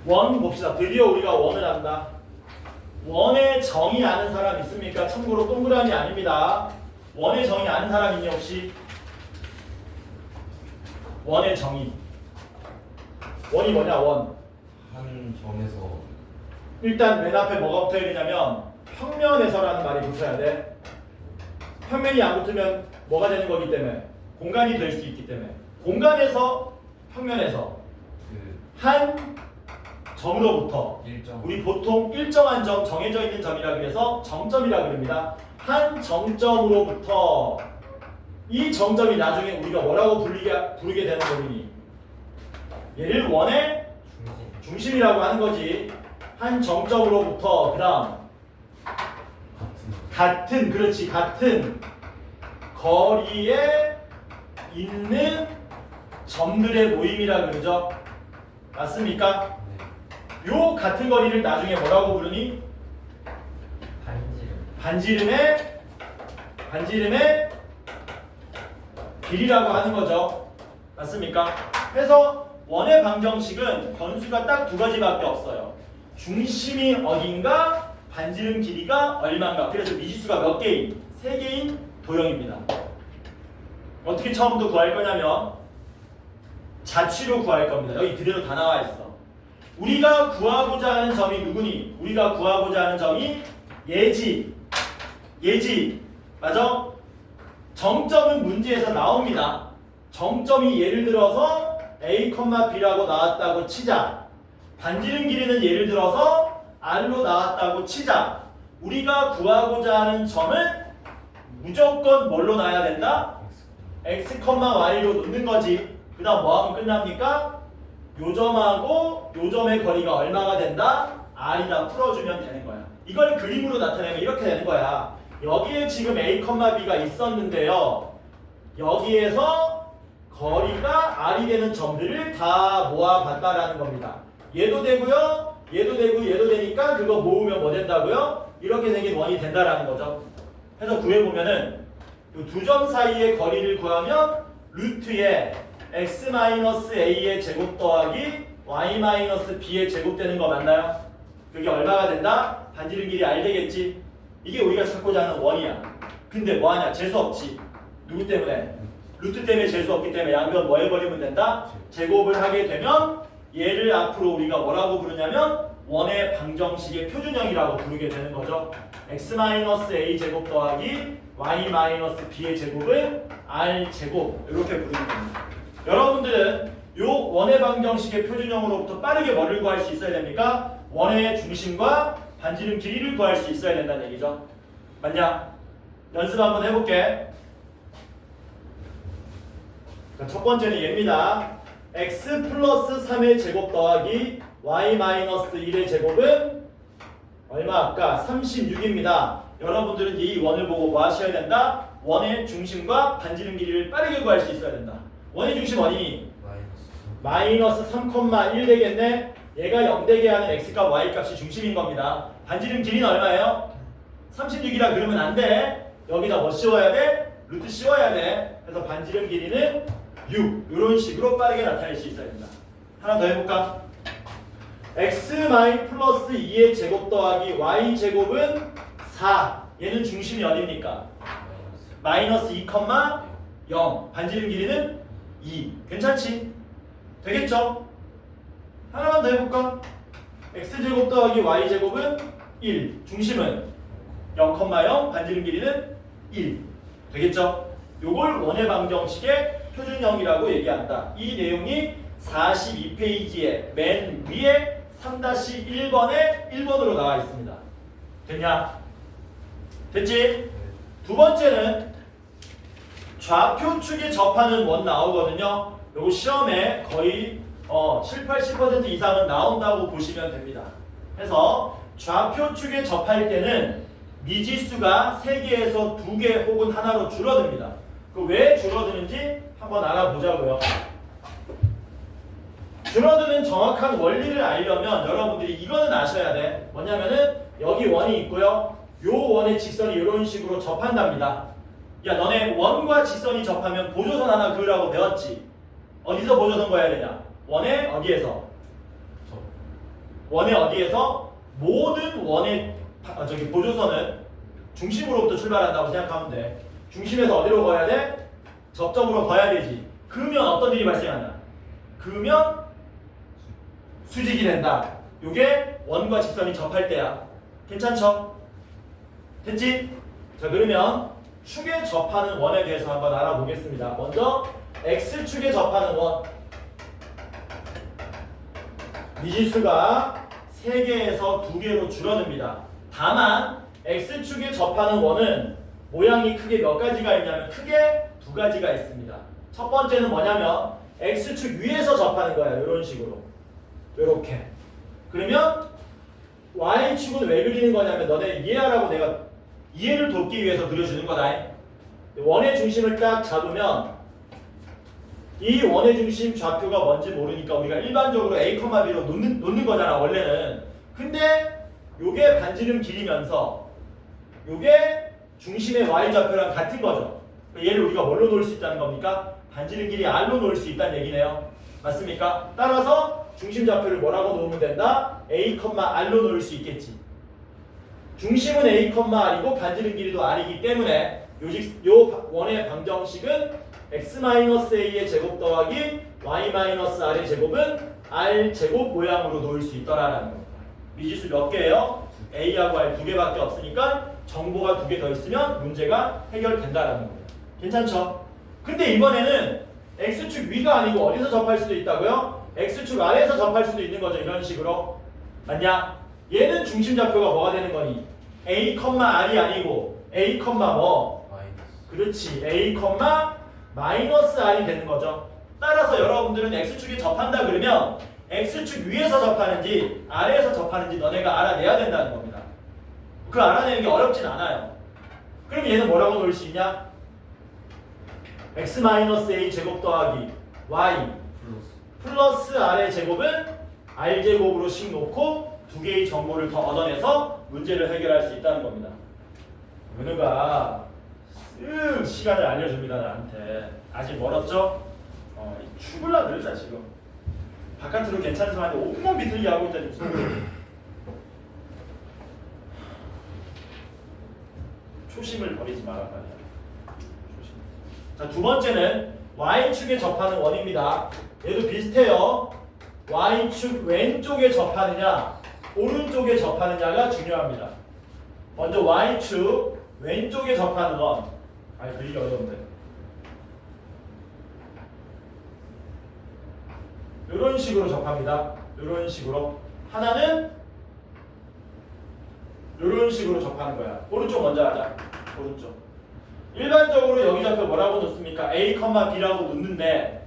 원 봅시다. 드디어 우리가 원을 안다. 원의 정의 아는 사람 있습니까? 참고로 동그라미 아닙니다. 원의 정의 아는 사람 있니 혹시? 원의 정의. 원이 뭐냐 원. 한 점에서 일단 맨 앞에 뭐가 붙어야 되냐면 평면에서라는 말이 붙어야 돼. 평면이 안 붙으면 뭐가 되는 거기 때문에 공간이 될 수 있기 때문에 공간에서 평면에서 그 한 점으로부터 일정 우리 보통 일정한 점 정해져 있는 점이라 그래서 정점이라 그럽니다. 한 정점으로부터 이 정점이 나중에 우리가 뭐라고 부르게 되는 거니? 얘를 원의 중심 중심이라고 하는 거지. 한 정점으로부터 그다음 같은 그렇지 같은 거리에 있는 점들의 모임이라 그러죠. 맞습니까? 네. 요 같은 거리를 나중에 뭐라고 부르니? 반지름의 길이라고 하는 거죠. 맞습니까? 그래서 원의 방정식은 변수가 딱 두 가지밖에 없어요. 중심이 어딘가, 반지름 길이가 얼마인가. 그래서 미지수가 몇 개인? 3개인 도형입니다. 어떻게 처음부터 구할 거냐면 자취로 구할 겁니다. 여기 그대로 다 나와 있어. 우리가 구하고자 하는 점이 누구니? 우리가 구하고자 하는 점이 예지. 맞아? 정점은 문제에서 나옵니다. 정점이 예를 들어서 A, B라고 나왔다고 치자. 반지름 길이는 예를 들어서 R로 나왔다고 치자. 우리가 구하고자 하는 점은 무조건 뭘로 놔야 된다? X, Y로 놓는 거지. 그 다음 뭐 하면 끝납니까? 요 점하고 요 점의 거리가 얼마가 된다? R이다 풀어주면 되는 거야. 이걸 그림으로 나타내면 이렇게 되는 거야. 여기에 지금 A, B가 있었는데요. 여기에서 거리가 R이 되는 점들을 다 모아봤다라는 겁니다. 얘도 되고요. 얘도 되고 얘도 되니까 그거 모으면 뭐 된다고요? 이렇게 생긴 원이 된다라는 거죠. 해서 구해보면은 이 두 점 사이의 거리를 구하면 루트에 x-a의 제곱 더하기 y-b의 제곱 되는 거 맞나요? 그게 얼마가 된다? 반지름 길이 R 되겠지? 이게 우리가 찾고자 하는 원이야. 근데 뭐하냐? 재수 없지. 누구 때문에? 루트 때문에 재수 없기 때문에 양변 뭐 해버리면 된다? 제곱을 하게 되면 얘를 앞으로 우리가 뭐라고 부르냐면 원의 방정식의 표준형이라고 부르게 되는 거죠. x-a 제곱 더하기 y-b의 제곱은 r 제곱 이렇게 부르는 겁니다. 여러분들은 요 원의 방정식의 표준형으로부터 빠르게 뭐를 구할 수 있어야 됩니까? 원의 중심과 반지름 길이를 구할 수 있어야 된다는 얘기죠. 맞냐? 연습 한번 해볼게. 첫 번째는 얘입니다. x 플러스 3의 제곱 더하기 y 마이너스 1의 제곱은 얼마 아까 36입니다. 여러분들은 이 원을 보고 뭐 하셔야 된다? 원의 중심과 반지름 길이를 빠르게 구할 수 있어야 된다. 원의 중심 어디니? 마이너스 3,1 되겠네. 얘가 0 되게 하는 x값 y값이 중심인 겁니다. 반지름 길이는 얼마예요? 36이라 그러면 안 돼. 여기다 뭐 씌워야 돼? 루트 씌워야 돼. 그래서 반지름 길이는 6 이런 식으로 빠르게 나타낼 수 있어야 된다. 하나 더 해볼까? x 플러스 2의 제곱 더하기 y 제곱은 4. 얘는 중심이 어딥니까? 마이너스 2,0. 반지름 길이는 2. 괜찮지? 되겠죠? 하나만 더 해볼까? x제곱 더하기 y제곱은 1, 중심은 0,0, 반지름 길이는 1 되겠죠? 요걸 원의 방정식의 표준형이라고 얘기한다. 이 내용이 42페이지에 맨 위에 3-1번에 1번으로 나와 있습니다. 됐냐? 됐지? 두 번째는 좌표축에 접하는 원 나오거든요. 요거 시험에 거의 7-80% 이상은 나온다고 보시면 됩니다. 그래서 좌표축에 접할 때는 미지수가 3개에서 2개 혹은 하나로 줄어듭니다. 그 왜 줄어드는지 한번 알아보자고요. 줄어드는 정확한 원리를 알려면 여러분들이 이거는 아셔야 돼. 뭐냐면은 여기 원이 있고요. 요 원의 직선이 이런 식으로 접한답니다. 야, 너네 원과 직선이 접하면 보조선 하나 그으라고 배웠지? 어디서 보조선 그어야 되냐? 원의 어디에서? 원의 어디에서? 모든 원의 보조선은 중심으로부터 출발한다고 생각하면 돼. 중심에서 어디로 그어야 돼? 접점으로 그어야 되지. 그러면 어떤 일이 발생한다? 그러면 수직이 된다. 요게 원과 직선이 접할 때야. 괜찮죠? 됐지? 자, 그러면 축에 접하는 원에 대해서 한번 알아보겠습니다. 먼저 x축에 접하는 원. 미지수가 3개에서 2개로 줄어듭니다. 다만 x축에 접하는 원은 모양이 크게 몇 가지가 있냐면 크게 2가지가 있습니다. 첫 번째는 뭐냐면 x축 위에서 접하는 거야. 이런 식으로. 이렇게. 그러면 y축은 왜 그리는 거냐면 너네 이해하라고 내가 이해를 돕기 위해서 그려주는 거다. 원의 중심을 딱 잡으면 이 원의 중심 좌표가 뭔지 모르니까 우리가 일반적으로 a, b로 놓는 거잖아 원래는. 근데 요게 반지름 길이면서 요게 중심의 y좌표랑 같은 거죠. 얘를 우리가 뭘로 놓을 수 있다는 겁니까? 반지름 길이 r로 놓을 수 있다는 얘기네요. 맞습니까? 따라서 중심 좌표를 뭐라고 놓으면 된다? a, r로 놓을 수 있겠지. 중심은 a, r이고 반지름 길이도 r이기 때문에 요 원의 방정식은 x-a의 제곱 더하기 y-r의 제곱은 r 제곱 모양으로 놓을 수 있더라라는 겁니다. 미지수 몇 개예요? a하고 r 2개밖에 없으니까 정보가 2개 더 있으면 문제가 해결된다라는 겁니다. 괜찮죠? 근데 이번에는 x축 위가 아니고 어디서 접할 수도 있다고요? x축 아래에서 접할 수도 있는 거죠. 이런 식으로. 맞냐? 얘는 중심 좌표가 뭐가 되는 거니? a, r이 아니고 a, 뭐? 그렇지. a, 마이너스 r이 되는 거죠. 따라서 여러분들은 x축에 접한다 그러면 x축 위에서 접하는지 아래에서 접하는지 너네가 알아내야 된다는 겁니다. 그 알아내는 게 어렵진 않아요. 그럼 얘는 뭐라고 놓을 수 있냐? x-a 제곱 더하기 y 플러스 r의 제곱은 r 제곱으로 씩 놓고 2개의 정보를 더 얻어내서 문제를 해결할 수 있다는 겁니다. 은우가 시간을 알려줍니다 나한테. 아직 멀었죠? 죽을라 그러자 지금. 바깥으로 괜찮은 사람한테 5분만 비틀기 하고 있다니 무슨 소리야. 초심을 버리지 마라 말이야. 초심. 자, 두 번째는 y축에 접하는 원입니다. 얘도 비슷해요. y축 왼쪽에 접하느냐 오른쪽에 접하느냐가 중요합니다. 먼저 y축 왼쪽에 접하는 원. 아니 그리기 어려운데. 이런 식으로 접합니다. 이런 식으로. 하나는 이런 식으로 접하는 거야. 오른쪽 먼저 하자. 오른쪽. 일반적으로 여기 좌표 뭐라고 놓습니까? a, b라고 놓는데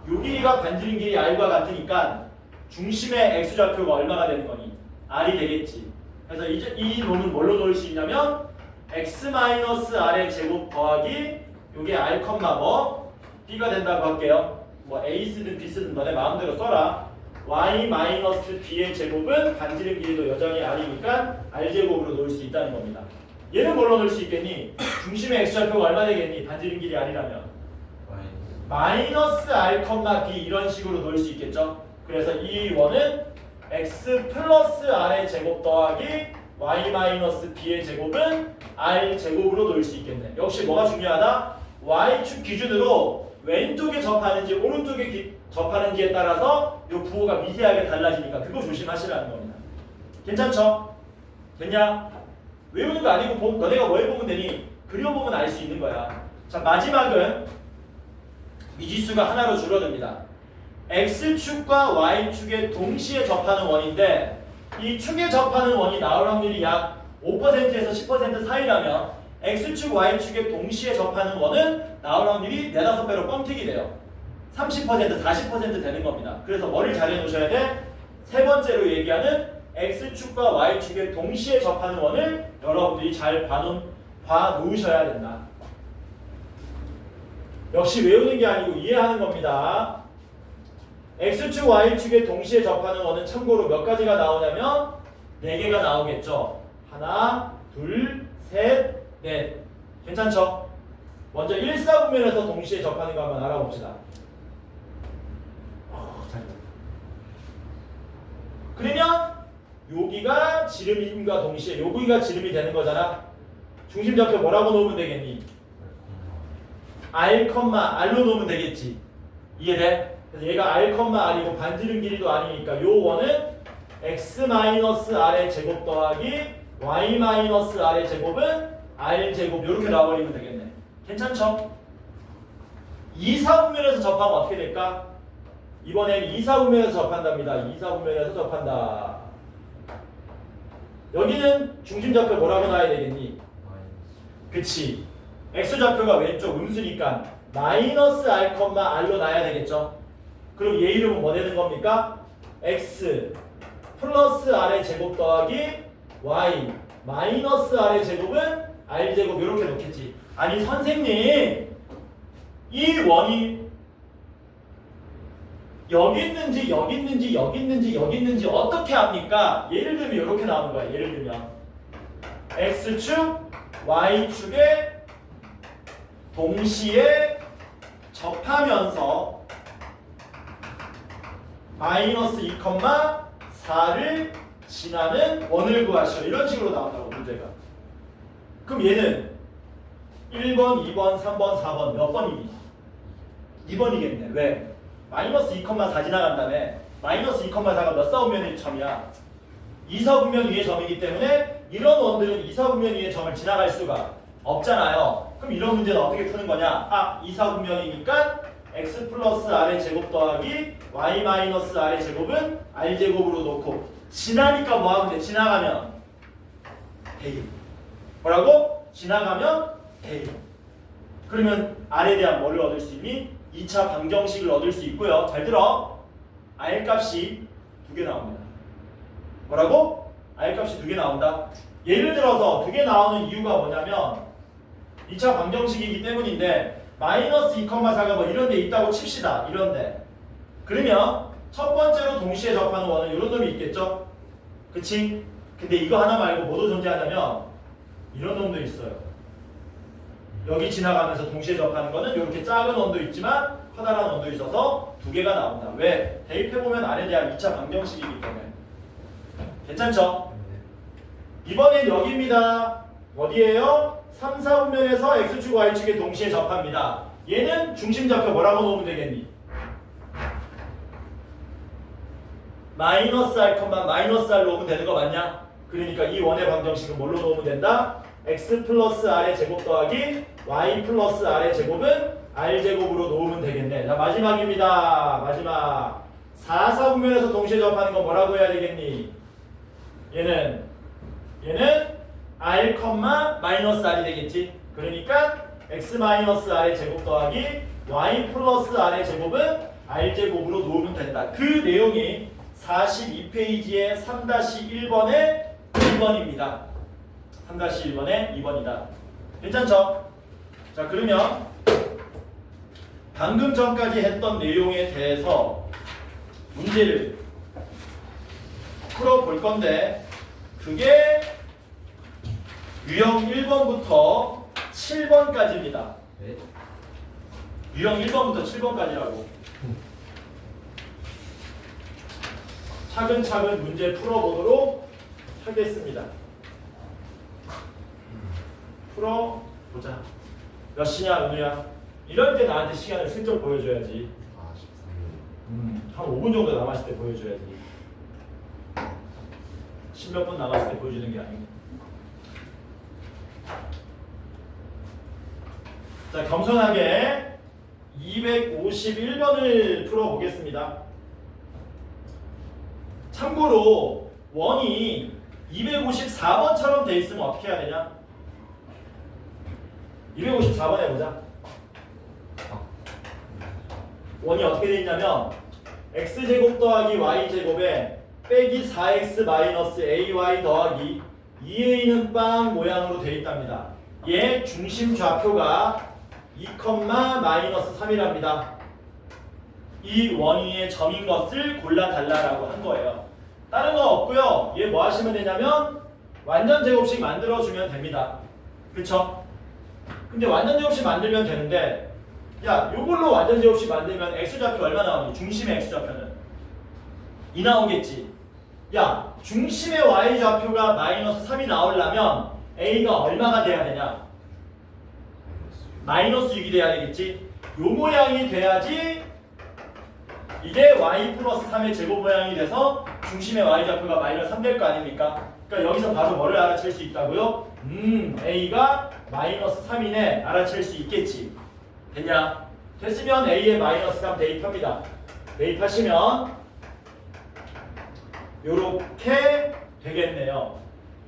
요 길이가 반지름 길이 r과 같으니까 중심의 x좌표가 얼마가 되는 거니? r이 되겠지. 그래서 이 놈은 뭘로 놓을 수 있냐면 x-r의 제곱 더하기 요게 r, 뭐 b가 된다고 할게요. 뭐 a 쓰든 b 쓰든 너네 마음대로 써라. y-b의 제곱은 반지름 길이도 여전히 r이니까 r 제곱으로 놓을 수 있다는 겁니다. 얘는 뭘로 놓을 수 있겠니? 중심의 x좌표가 얼마 되겠니? 반지름 길이 r이라면 마이너스 r, b 이런 식으로 놓을 수 있겠죠. 그래서 이 원은 x 플러스 r의 제곱 더하기 y-b의 제곱은 r 제곱으로 놓을 수 있겠네. 역시 뭐가 중요하다? y축 기준으로 왼쪽에 접하는지 오른쪽에 접하는지에 따라서 이 부호가 미세하게 달라지니까 그거 조심하시라는 겁니다. 괜찮죠? 됐냐? 외우는 거 아니고 너네가 뭘 보면 되니? 그려보면 알 수 있는 거야. 자, 마지막은 미지수가 하나로 줄어듭니다. X축과 Y축에 동시에 접하는 원인데 이 축에 접하는 원이 나올 확률이 약 5%에서 10% 사이라면 X축, Y축에 동시에 접하는 원은 나올 확률이 4, 5배로 뻥튀기 돼요. 30%, 40% 되는 겁니다. 그래서 뭐를 잘 해놓으셔야 돼? 세 번째로 얘기하는 X축과 Y축에 동시에 접하는 원을 여러분들이 잘 봐놓으셔야 된다. 역시 외우는 게 아니고 이해하는 겁니다. X축, Y축에 동시에 접하는 원은 참고로 몇 가지가 나오냐면 4개가 나오겠죠. 하나, 둘, 셋, 넷. 괜찮죠? 먼저 1사분면에서 동시에 접하는 거 한번 알아봅시다. 그러면 여기가 지름임과 동시에 여기가 지름이 되는 거잖아. 중심좌표 뭐라고 놓으면 되겠니? R, R로 놓으면 되겠지. 이해돼? 그래서 얘가 R, R이고 반지름 길이도 아니니까 요 원은 X-R의 제곱 더하기 Y-R의 제곱은 R제곱 이렇게 나와버리면 되겠네. 괜찮죠? 2사분면에서 접하면 어떻게 될까? 이번엔 2사분면에서 접한답니다. 2사분면에서 접한다. 여기는 중심좌표 뭐라고 놔야 되겠니? 그치. X좌표가 왼쪽 음수니까 마이너스 R, R로 놔야 되겠죠. 그럼 얘 이름은 뭐 되는 겁니까? X 플러스 R의 제곱 더하기 Y 마이너스 R의 제곱은 R제곱 이렇게 놓겠지. 아니 선생님 이 원이 여기 있는지 여기 있는지 여기 있는지 여기 있는지 어떻게 합니까? 예를 들면 이렇게 나오는 거야. 예를 들면 X축 Y축에 동시에 접하면서 마이너스 2,4를 지나는 원을 구하시오. 이런 식으로 나온다고 문제가. 그럼 얘는 1번, 2번, 3번, 4번 몇 번이니? 2번이겠네. 왜? 마이너스 2,4 지나간 다음에 마이너스 2,4가 몇 사분면의 점이야? 2사분면 위의 점이기 때문에 이런 원들은 2사분면 위의 점을 지나갈 수가 없잖아요. 그럼 이런 문제는 어떻게 푸는 거냐? 2사분면이니까 x 플러스 r의 제곱 더하기 y 마이너스 r의 제곱은 r 제곱으로 놓고 지나니까 뭐 하면 돼? 지나가면 대입. 뭐라고? 지나가면 대입. 그러면 r에 대한 뭐를 얻을 수 있니? 2차 방정식을 얻을 수 있고요. 잘 들어. r 값이 2개 나옵니다. 뭐라고? r 값이 2개 나온다. 예를 들어서 2개 나오는 이유가 뭐냐면 2차 방정식이기 때문인데 마이너스 2,4가 뭐 이런 데 있다고 칩시다. 이런데. 그러면 첫 번째로 동시에 접하는 원은 이런 놈이 있겠죠? 그치? 근데 이거 하나 말고 뭐도 존재하냐면 이런 놈도 있어요. 여기 지나가면서 동시에 접하는 거는 이렇게 작은 원도 있지만 커다란 원도 있어서 2개가 나온다. 왜? 대입해보면 R에 대한 2차 방정식이기 때문에. 괜찮죠? 이번엔 여기입니다. 어디에요? 3, 4분면에서 X축, Y축에 동시에 접합니다. 얘는 중심좌표 뭐라고 놓으면 되겠니? 마이너스 R, 마이너스 R 놓으면 되는 거 맞냐? 그러니까 이 원의 방정식은 뭘로 놓으면 된다? X 플러스 R의 제곱 더하기 Y 플러스 R의 제곱은 R제곱으로 놓으면 되겠네. 자, 마지막입니다. 마지막. 4, 4분면에서 동시에 접하는 건 뭐라고 해야 되겠니? 얘는 R, 마이너스 R이 되겠지. 그러니까 X 마이너스 R의 제곱 더하기 Y 플러스 R의 제곱은 R제곱으로 놓으면 된다. 그 내용이 42페이지의 3-1번의 2번입니다. 3-1번의 2번이다. 괜찮죠? 자, 그러면 방금 전까지 했던 내용에 대해서 문제를 풀어볼 건데 그게 유형 1번부터 7번까지입니다. 네? 유형 1번부터 7번까지라고. 차근차근 문제 풀어보도록 하겠습니다. 풀어보자. 몇 시냐 은우야? 이럴 때 나한테 시간을 슬쩍 보여줘야지. 아, 13분. 한 5분 정도 남았을 때 보여줘야지. 십몇 분 남았을 때 보여주는 게 아니고. 자, 겸손하게 251번을 풀어보겠습니다. 참고로 원이 254번처럼 돼 있으면 어떻게 해야 되냐? 254번 해보자. 원이 어떻게 돼 있냐면 x제곱 더하기 y제곱에 빼기 4x 마이너스 ay 더하기 2a는 빵 모양으로 돼 있답니다. 얘 중심 좌표가 2, 마이너스 3이랍니다. 이 원위의 점인 것을 골라달라고 한 거예요. 다른 거 없고요. 얘 뭐 하시면 되냐면 완전 제곱식 만들어주면 됩니다. 그쵸? 근데 완전 제곱식 만들면 되는데 야, 요걸로 완전 제곱식 만들면 x좌표 얼마 나오니? 중심의 x좌표는 2 나오겠지. 야, 중심의 y좌표가 마이너스 3이 나오려면 a가 얼마가 돼야 되냐? 마이너스 6이 돼야 되겠지. 요 모양이 돼야지 이게 y 플러스 3의 제곱 모양이 돼서 중심의 y좌표가 마이너스 3 될 거 아닙니까? 그러니까 여기서 바로 뭐를 알아챌 수 있다고요? a가 마이너스 3이네 알아챌 수 있겠지. 됐냐? 됐으면 a에 마이너스 3 대입합니다. 대입하시면 요렇게 되겠네요.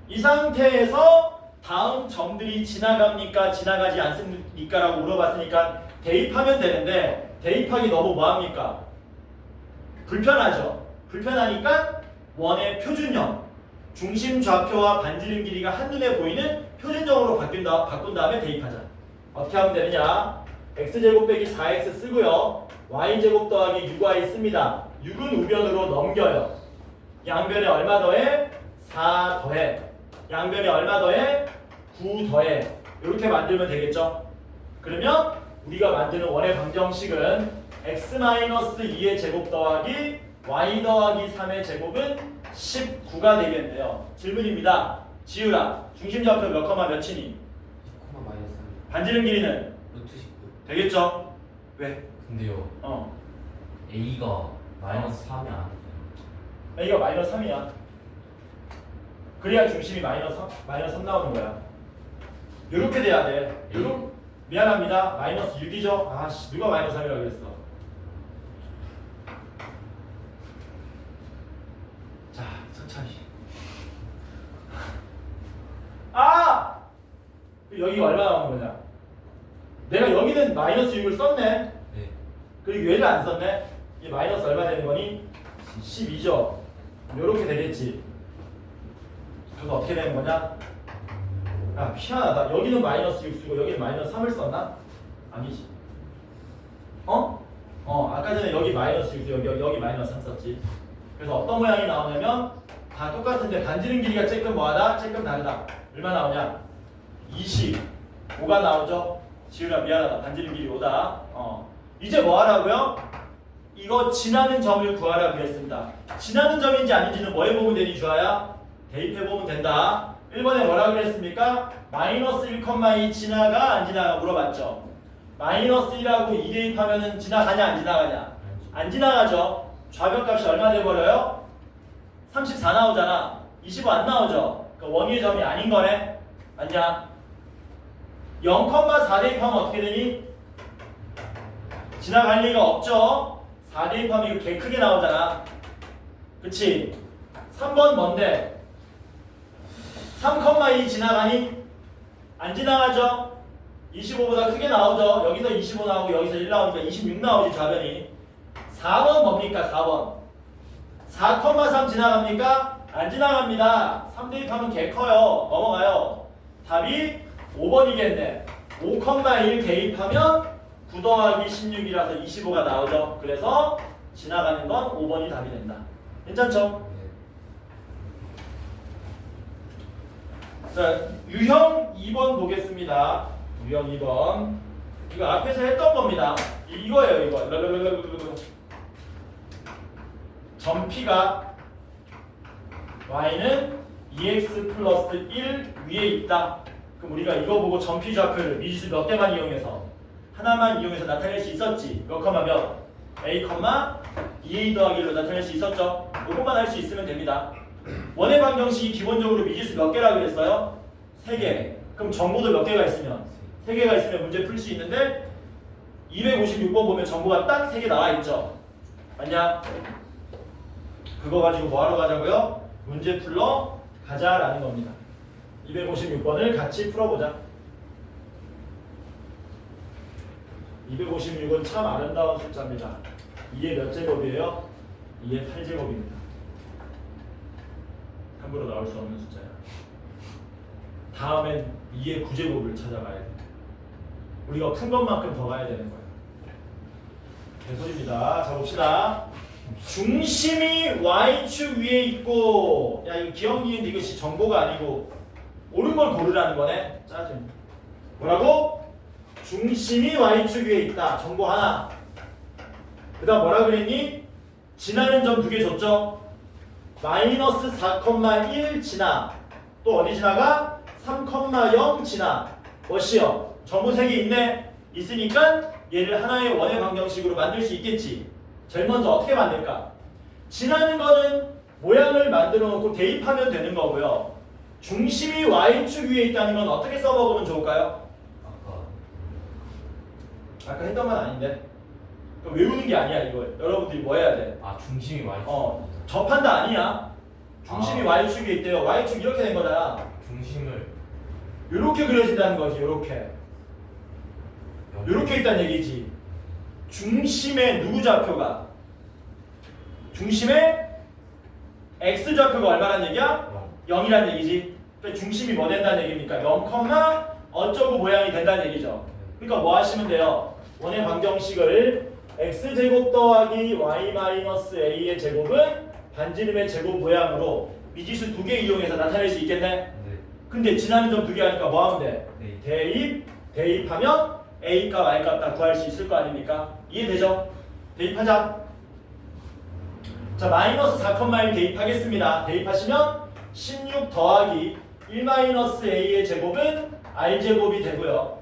이 상태에서 다음 점들이 지나갑니까? 지나가지 않습니까? 라고 물어봤으니까 대입하면 되는데 대입하기 너무 뭐합니까? 불편하죠. 불편하니까 원의 표준형 중심 좌표와 반지름 길이가 한눈에 보이는 표준형으로 바꾼 다음에 대입하자. 어떻게 하면 되느냐? x제곱 빼기 4x 쓰고요. y제곱 더하기 6y 씁니다. 6은 우변으로 넘겨요. 양변에 얼마 더해? 4 더해. 양변에 얼마 더해? 9 더해. 이렇게 만들면 되겠죠? 그러면 우리가 만드는 원의 방정식은 x-2의 제곱 더하기 y 더하기 3의 제곱은 19가 되겠네요. 질문입니다. 지우라. 중심좌표 몇 컴마 몇이니? 2, 마이너스 3. 반지름 길이는? 루트 19. 되겠죠? 왜? 근데요. A가 마이너스 3이 안 돼요. A가 마이너스 3이야. 그래야 중심이 마이너스 3 나오는 거야. 요렇게 돼야 돼. 미안합니다. 마이너스 6이죠? 아씨, 누가 마이너스 3이라고 그랬어? 자, 천천히. 여기가 얼마 나오는 거냐? 내가 여기는 마이너스 6을 썼네. 네. 그리고 얘를 안 썼네. 이 마이너스 얼마 되는 거니? 12죠. 요렇게 되겠지. 그래서 어떻게 되는 거냐? 아, 희한하다. 여기는 마이너스 6 쓰고 여기는 마이너스 3을 썼나? 아니지. 아까 전에 여기 마이너스 6 쓰고 여기 마이너스 3 썼지. 그래서 어떤 모양이 나오냐면 다 똑같은데 반지름 길이가 조금 뭐하다? 조금 다르다. 얼마 나오냐? 25가 나오죠. 지우라 미안하다. 반지름 길이 5다. 이제 뭐 하라고요? 이거 지나는 점을 구하라 그랬습니다. 지나는 점인지 아닌지는 뭐 해보면 되니 주아야? 대입해보면 된다. 1번에 뭐라 그랬습니까? 마이너스 1,2 지나가 안 지나가 물어봤죠. 마이너스 1하고 2 대입하면은 지나가냐 안 지나가냐? 안 지나가죠. 좌변값이 얼마 돼버려요? 34 나오잖아. 25 안 나오죠. 그러니까 원위의 점이 아닌 거네. 맞냐? 0,4 대입하면 어떻게 되니? 지나갈 리가 없죠. 4 대입하면 이거 개 크게 나오잖아. 그치? 3번 뭔데? 3,2 지나가니? 안 지나가죠? 25보다 크게 나오죠? 여기서 25 나오고 여기서 1 나오니까 26 나오지 좌변이. 4번 뭡니까? 4번 4,3 지나갑니까? 안 지나갑니다. 3 대입하면 개 커요. 넘어가요. 답이 5번이겠네. 5,1 대입하면 9 더하기 16이라서 25가 나오죠. 그래서 지나가는 건 5번이 답이 된다. 괜찮죠? 자, 유형 2번 보겠습니다. 유형 2번. 이거 앞에서 했던 겁니다. 이거예요, 이거. 점 P가 y는 2x 플러스 1 위에 있다. 그럼 우리가 이거 보고 점 P 좌표를 미지수 몇 개만 이용해서 하나만 이용해서 나타낼 수 있었지. 몇 컴마 몇? a, 2a 더하기로 나타낼 수 있었죠. 이것만 할 수 있으면 됩니다. 원의 방정식이 기본적으로 미지수 몇 개라 그랬어요? 3개. 그럼 정보도 몇 개가 있으면? 3개가 있으면 문제 풀 수 있는데 256번 보면 정보가 딱 3개 나와 있죠. 맞냐? 그거 가지고 뭐 하러 가자고요? 문제 풀러 가자라는 겁니다. 256번을 같이 풀어보자. 256은 참 아름다운 숫자입니다. 2의 몇 제곱이에요? 2의 8제곱입니다. 함부로 나올 수 없는 숫자야. 다음엔 2의 9제곱을 찾아가야 돼. 우리가 푼 것만큼 더 가야 되는 거예요. 개소리입니다. 자 봅시다. 중심이 Y축 위에 있고, 야 이거 기억니은 이것이 정보가 아니고 옳은 걸 고르라는 거네. 짜증. 뭐라고? 중심이 Y축 위에 있다. 정보 하나. 그 다음 뭐라 그랬니? 지나는 점 2개 줬죠? 마이너스 4,1 지나. 또 어디 지나가? 3,0 지나. 뭐시여? 정보 3개 있네? 있으니까 얘를 하나의 원의 방정식으로 만들 수 있겠지. 제일 먼저 어떻게 만들까? 지나는 거는 모양을 만들어 놓고 대입하면 되는 거고요. 중심이 Y축 위에 있다는 건 어떻게 써먹으면 좋을까요? 아까 했던 건 아닌데. 그럼 외우는 게 아니야 이거. 여러분들이 뭐 해야 돼? 아 중심이 Y축. 접한다 아니야. 중심이 Y축 위에 있대요. Y축 이렇게 된 거잖아. 중심을 이렇게 그려진다는 거지. 이렇게 있다는 얘기지. 중심에 누구 좌표가? 중심에 X 좌표가 얼마란 얘기야? 0이란 얘기지. 그러니까 중심이 뭐 된다는 얘기입니까? 0, 어쩌고 모양이 된다는 얘기죠. 그러니까 뭐 하시면 돼요? 원의 방정식을 X제곱 더하기 Y-A의 제곱은 반지름의 제곱 모양으로 미지수 2개 이용해서 나타낼 수 있겠네? 네. 근데 지나는 점 2개 하니까 뭐 하면 돼? 네. 대입하면 A값, Y값 다 구할 수 있을 거 아닙니까? 이해되죠? 대입하자. 자, 마이너스 4,1 대입하겠습니다. 대입하시면 16 더하기 1-A의 제곱은 R제곱이 되고요.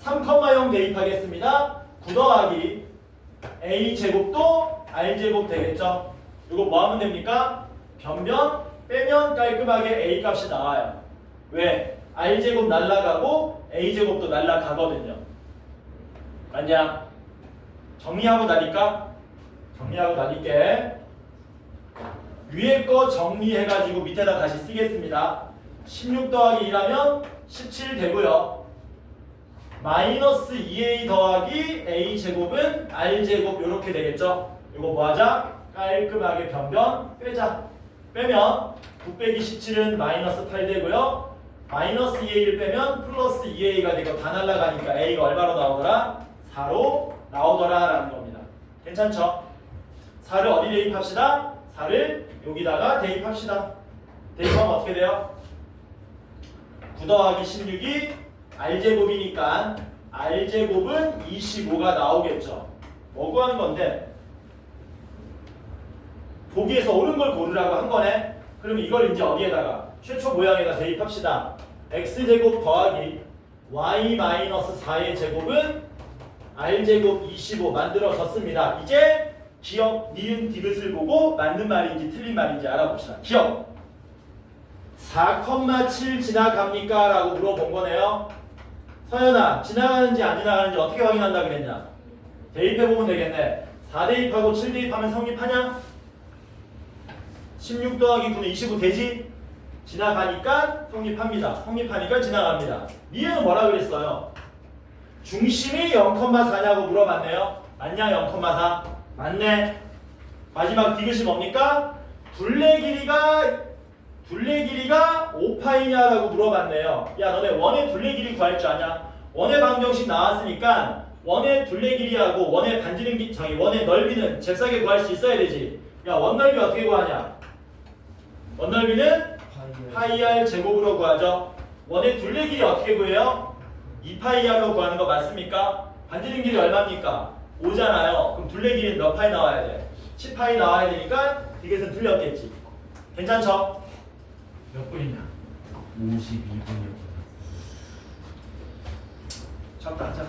3,0 대입하겠습니다. 9 더하기 A제곱도 R제곱 되겠죠? 이거 뭐 하면 됩니까? 변변 빼면 깔끔하게 A값이 나와요. 왜? R제곱 날라가고 A제곱도 날라가거든요. 맞냐? 정리하고 나니까? 정리하고 나니까 위에 거 정리해가지고 밑에다 다시 쓰겠습니다. 16 더하기 2라면 17 되고요. 마이너스 2a 더하기 a제곱은 r제곱 이렇게 되겠죠? 이거 뭐하자? 깔끔하게 변변 빼자. 빼면 9 빼기 17은 마이너스 8 되고요. 마이너스 2a를 빼면 플러스 2a가 되고 다 날라가니까 a가 얼마로 나오더라? 4로 나오더라 라는 겁니다. 괜찮죠? 4를 어디 대입합시다? 4를 여기다가 대입합시다. 대입하면 어떻게 돼요? 9 더하기 16이 r제곱이니까 r제곱은 25가 나오겠죠. 뭐 구하는 건데? 보기에서 옳은 걸 고르라고 한 거네? 그럼 이걸 이제 어디에다가? 최초 모양에다 대입합시다. x제곱 더하기 y-4의 제곱은 r제곱 25 만들어졌습니다. 이제 기억, 니은, 디귿을 보고 맞는 말인지 틀린 말인지 알아봅시다. 기억! 4,7 지나갑니까? 라고 물어본 거네요. 서연아, 지나가는지 안 지나가는지 어떻게 확인한다 그랬냐? 대입해보면 되겠네. 4 대입하고 7 대입하면 성립하냐? 16 더하기 9는 25 되지? 지나가니까 성립합니다. 성립하니까 지나갑니다. 니은은 뭐라 그랬어요? 중심이 0,4냐고 물어봤네요. 맞냐? 0,4? 맞네. 마지막 디귿이 뭡니까? 둘레 길이가 5파이냐라고 물어봤네요. 야, 너네 원의 둘레 길이 구할 줄 아냐? 원의 방정식 나왔으니까 원의 둘레 길이하고 원의 반지름 원의 넓이는 잽싸게 구할 수 있어야 되지. 야, 원 넓이 어떻게 구하냐? 원 넓이는 파이 r 제곱으로 구하죠. 원의 둘레 길이 어떻게 구해요? 2파이 r로 구하는 거 맞습니까? 반지름 길이 얼마입니까? 5잖아요. 그럼 둘레 길이는 몇 파이 나와야 돼? 10파이 나와야 되니까 이것은 틀렸겠지. 괜찮죠? 몇 분이냐? 52분이요. 잠깐 하자.